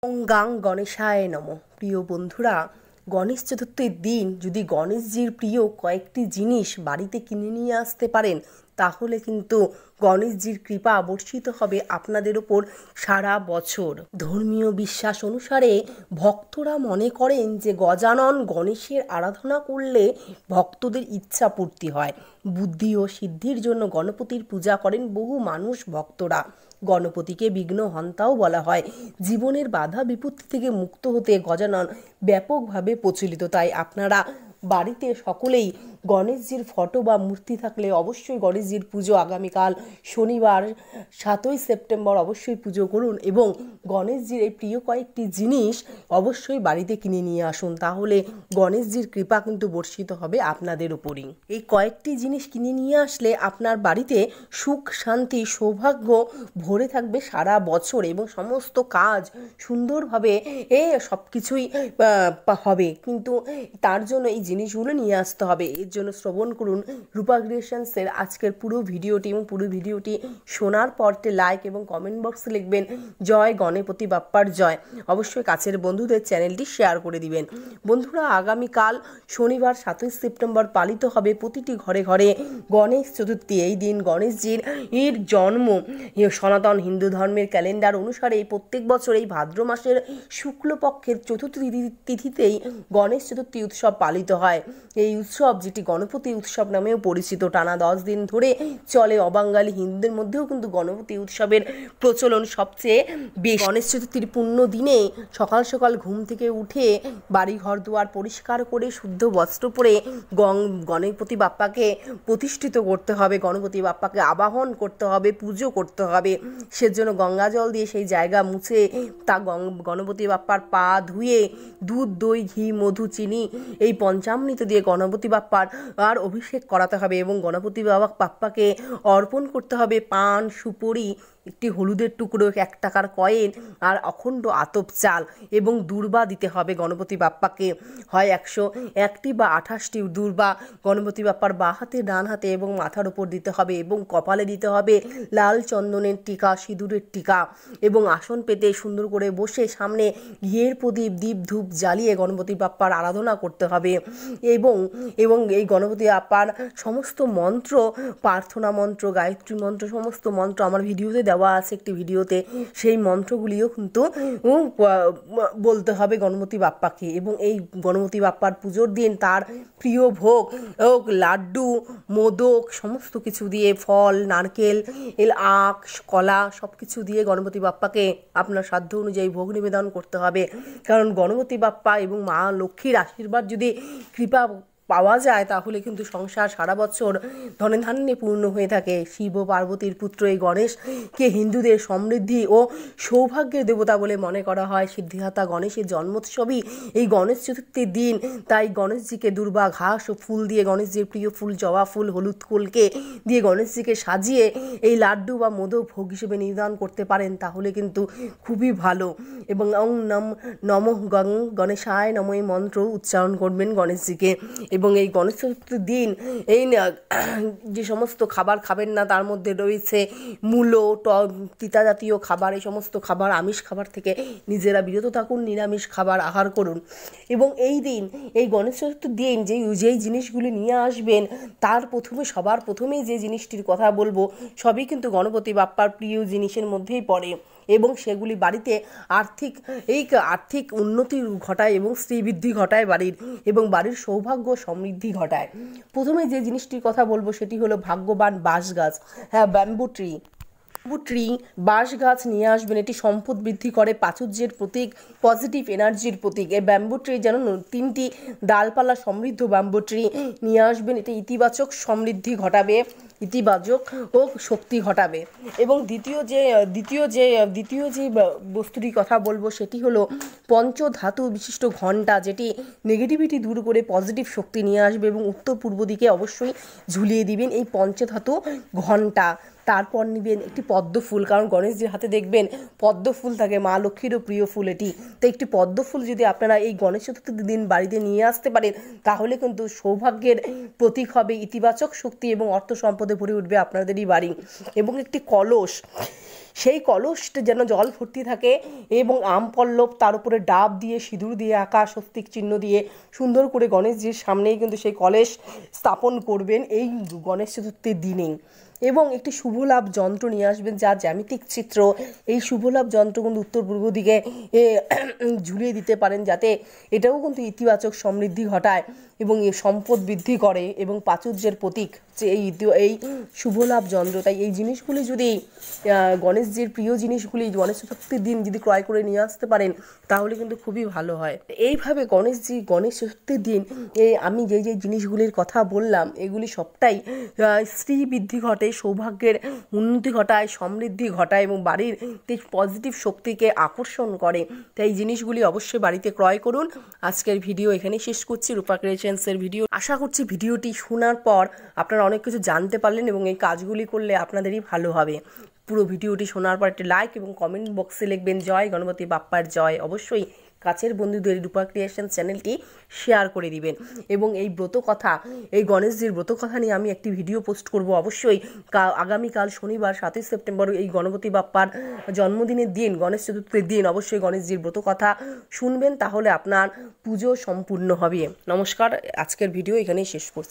ওং গাং গণেশায় নমঃ। প্রিয় বন্ধুরা, গণেশ চতুর্থীর দিন যদি গণেশজির প্রিয় কয়েকটি জিনিস বাড়িতে কিনে নিয়ে আসতে পারেন, তাহলে কিন্তু গণেশজির কৃপা বর্ষিত হবে আপনাদের ওপর সারা বছর। ধর্মীয় বিশ্বাস অনুসারে ভক্তরা মনে করেন যে গজানন গণেশের আরাধনা করলে ভক্তদের ইচ্ছা পূর্তি হয়। বুদ্ধি ও সিদ্ধির জন্য গণপতির পূজা করেন বহু মানুষ ভক্তরা। গণপতিকে বিঘ্নহন্তাও বলা হয়। জীবনের বাধা বিপত্তি থেকে মুক্ত হতে গজানন ব্যাপকভাবে প্রচলিত। তাই আপনারা বাড়িতে সকলেই গণেশজির ফটো বা মূর্তি থাকলে অবশ্যই গণেশজির পুজো আগামীকাল শনিবার 7ই সেপ্টেম্বর অবশ্যই পুজো করুন এবং গণেশজির এই প্রিয় কয়েকটি জিনিস অবশ্যই বাড়িতে কিনে নিয়ে আসুন। তাহলে গণেশজির কৃপা কিন্তু বর্ষিত হবে আপনাদের উপরই। এই কয়েকটি জিনিস কিনে নিয়ে আসলে আপনার বাড়িতে সুখ শান্তি সৌভাগ্য ভরে থাকবে সারা বছর এবং সমস্ত কাজ সুন্দরভাবে সব কিছুই হবে। কিন্তু তার জন্য এই জিনিসগুলো নিয়ে আসতে হবে। এর জন্য শ্রবণ করুন রূপা ক্রিয়েশনসের আজকের পুরো ভিডিওটি এবং পুরো ভিডিওটি শোনার পরতে লাইক এবং কমেন্ট বক্সে লিখবেন জয় গণপতি বাপ্পার জয়। অবশ্যই কাছের বন্ধুদের চ্যানেলটি শেয়ার করে দিবেন। বন্ধুরা, আগামীকাল শনিবার 7ই সেপ্টেম্বর পালিত হবে প্রতিটি ঘরে ঘরে গণেশ চতুর্থী। এই দিন গণেশজির জন্ম সনাতন হিন্দু ধর্মের ক্যালেন্ডার অনুসারে প্রত্যেক বছর এই ভাদ্র মাসের শুক্লপক্ষের চতুর্থ তিথিতেই গণেশ চতুর্থী উৎসব পালিত হয়। এই উৎসব, যেটি গণপতি উৎসব নামেও পরিচিত, টানা 10 দিন ধরে চলে। অবাঙালি হিন্দুদের মধ্যেও কিন্তু গণপতি উৎসবের প্রচলন সবচেয়ে বেশি। গণেশ চতুর্থীর পুণ্য দিনে সকাল সকাল ঘুম থেকে উঠে বাড়ি ঘর দুয়ার পরিষ্কার করে শুদ্ধ বস্ত্র পরে গণপতি বাপ্পাকে প্রতিষ্ঠিত করতে হবে, গণপতি বাপ্পাকে আবাহন করতে হবে, পুজো করতে হবে। সেজন্য গঙ্গা জল দিয়ে সেই জায়গা মুছে তা গণপতি বাপ্পার পা ধুয়ে দুধ দই ঘি মধু চিনি এই পঞ্চামৃত দিয়ে গণপতি বাপ্পার অভিষেক করাতে হবে এবং গণপতি বাপ্পাকে অর্পণ করতে হবে পান সুপুরি, একটি হলুদের টুকরো, 1 টাকার কয়েন আর অখণ্ড আতপ চাল এবং দূর্বা দিতে হবে গণপতি বাপ্পাকে। হয় 101টি বা 28টি দূর্বা গণপতি বাপ্পার বাঁ হাতে ডান হাতে এবং মাথার উপর দিতে হবে এবং কপালে দিতে হবে লাল চন্দনের টিকা সিঁদুরের টিকা এবং আসন পেতে সুন্দর করে বসে সামনে ঘিয়ের প্রদীপ দীপ ধূপ জ্বালিয়ে গণপতি বাপ্পার আরাধনা করতে হবে এবং এই গণপতি বাপ্পার সমস্ত মন্ত্র, প্রার্থনা মন্ত্র, গায়ত্রী মন্ত্র, সমস্ত মন্ত্র আমার ভিডিওতে দেওয়া আছে একটি ভিডিওতে, সেই মন্ত্রগুলিও কিন্তু বলতে হবে গণপতি বাপ্পাকে। এবং এই গণপতি বাপ্পার পুজোর দিন তার প্রিয় ভোগ লাড্ডু মোদক সমস্ত কিছু দিয়ে ফল নারকেল আখ কলা সব কিছু দিয়ে গণপতি বাপ্পাকে আপনার সাধ্য অনুযায়ী ভোগ নিবেদন করতে হবে। কারণ গণপতি বাপ্পা এবং মা লক্ষ্মীর আশীর্বাদ যদি কৃপা পাওয়া যায় তাহলে কিন্তু সংসার সারা বছর ধনে ধান্যে পূর্ণ হয়ে থাকে। শিব ও পার্বতীর পুত্র এই গণেশকে হিন্দুদের সমৃদ্ধি ও সৌভাগ্যের দেবতা বলে মনে করা হয়। সিদ্ধিদাতা গণেশের জন্মোৎসবই এই গণেশ চতুর্থীর দিন। তাই গণেশজিকে দুর্বা ঘাস ও ফুল দিয়ে, গণেশজির প্রিয় ফুল জবা ফুল হলুদ ফুলকে দিয়ে গণেশজিকে সাজিয়ে এই লাড্ডু বা মোদক ভোগ হিসেবে নিবেদন করতে পারেন, তাহলে কিন্তু খুবই ভালো। এবং ওং নমঃ গণেশায় নমঃ এই মন্ত্র উচ্চারণ করবেন গণেশজিকে। এবং এই গণেশ চতুর্থীর দিন এই যে সমস্ত খাবার খাবেন না তার মধ্যে রয়েছে মূলো তিতা জাতীয় খাবার, এই সমস্ত খাবার আমিষ খাবার থেকে নিজেরা বিরত থাকুন, নিরামিষ খাবার আহার করুন। এবং এই দিন এই গণেশ চতুর্থীর দিন যেই জিনিসগুলি নিয়ে আসবেন তার সবার প্রথমেই যে জিনিসটির কথা বলবো সবই কিন্তু গণপতি বাপ্পার প্রিয় জিনিসের মধ্যেই পড়ে এবং সেগুলি বাড়িতে আর্থিক উন্নতি ঘটায় এবং শ্রীবৃদ্ধি ঘটায় বাড়ির, এবং বাড়ির সৌভাগ্য সমৃদ্ধি ঘটায়। প্রথমে যে জিনিসটির কথা বলবো সেটি হলো ভাগ্যবান বাঁশ গাছ। হ্যাঁ, ব্যাম্বু ট্রি বাঁশ গাছ নিয়ে আসবেন। এটি সম্পদ বৃদ্ধি করে, প্রাচুর্যের প্রতীক, পজিটিভ এনার্জির প্রতীক। এই ব্যাম্বু ট্রি যেন 3টি ডালপালা সমৃদ্ধ ব্যাম্বু ট্রি নিয়ে আসবেন। এটি ইতিবাচক সমৃদ্ধি ঘটাবে, ইতিবাচক ও শক্তি ঘটাবে। এবং দ্বিতীয় যে বস্তুটির কথা বলবো সেটি হলো পঞ্চধাতু বিশিষ্ট ঘণ্টা, যেটি নেগেটিভিটি দূর করে পজিটিভ শক্তি নিয়ে আসবে এবং উত্তর পূর্ব দিকে অবশ্যই ঝুলিয়ে দিবেন এই পঞ্চধাতু ঘণ্টা। তারপর নেবেন একটি পদ্ম ফুল, কারণ গণেশজির হাতে দেখবেন পদ্ম ফুল থাকে, মা লক্ষ্মীরও প্রিয় ফুল এটি। তো একটি পদ্ম ফুল যদি আপনারা এই গণেশ চতুর্থীর দিন বাড়িতে নিয়ে আসতে পারেন তাহলে কিন্তু সৌভাগ্যের প্রতীক হবে, ইতিবাচক শক্তি এবং অর্থ সম্পদে ভরে উঠবে আপনাদেরই বাড়ি। এবং একটি কলস, সেই কলসটা যেন জল ভর্তি থাকে এবং আম পল্লব তার উপরে ডাব দিয়ে সিঁদুর দিয়ে আঁকা স্বস্তিক চিহ্ন দিয়ে সুন্দর করে গণেশজির সামনেই কিন্তু সেই কলস স্থাপন করবেন এই গণেশ চতুর্থীর দিনেই। এবং একটি শুভলাভ যন্ত্র নিয়ে আসবেন যার জ্যামিতিক চিত্র, এই শুভলাভ যন্ত্র কিন্তু উত্তর পূর্ব দিকে ঝুলিয়ে দিতে পারেন, যাতে এটাও কিন্তু ইতিবাচক সমৃদ্ধি ঘটায় এবং সম্পদ বৃদ্ধি করে এবং প্রাচুর্যের প্রতীক যে এই শুভলাভ যন্ত্র। তাই এই জিনিসগুলি যদি গণেশজির প্রিয় জিনিসগুলি গণেশ চতুর্থীর দিন যদি ক্রয় করে নিয়ে আসতে পারেন তাহলে কিন্তু খুবই ভালো হয়। এইভাবে গণেশ চতুর্থীর দিন আমি যে জিনিসগুলির কথা বললাম এগুলি সবটাই স্ত্রী বৃদ্ধি ঘটে, সৌভাগ্যের উন্নতি ঘটায়, সমৃদ্ধি ঘটায় এবং বাড়ির পজিটিভ শক্তিকে আকর্ষণ করে। তাই এই জিনিসগুলি অবশ্যই বাড়িতে ক্রয় করুন। আজকের ভিডিও এখানে শেষ করছি, রূপা ক্রিয়েশনসের ভিডিও। আশা করছি ভিডিওটি শোনার পর আপনারা অনেক কিছু জানতে পারলেন এবং এই কাজগুলি করলে আপনাদেরই ভালো হবে। পুরো ভিডিওটি শোনার পর একটি লাইক এবং কমেন্ট বক্সে লিখবেন জয় গণপতি বাপ্পার জয়। অবশ্যই কাছের বন্ধুদের রূপা ক্রিয়েশন চ্যানেলটি শেয়ার করে দিবেন এবং এই ব্রত কথা, এই গণেশজির ব্রত কথা নিয়ে আমি একটি ভিডিও পোস্ট করব অবশ্যই আগামীকাল শনিবার 7ই সেপ্টেম্বর এই গণপতি বাপ্পার জন্মদিনের দিন, গণেশ চতুর্থীর দিন অবশ্যই গণেশজির ব্রত কথা শুনবেন, তাহলে আপনার পুজো সম্পূর্ণ হবে। নমস্কার, আজকের ভিডিও এখানেই শেষ করছি।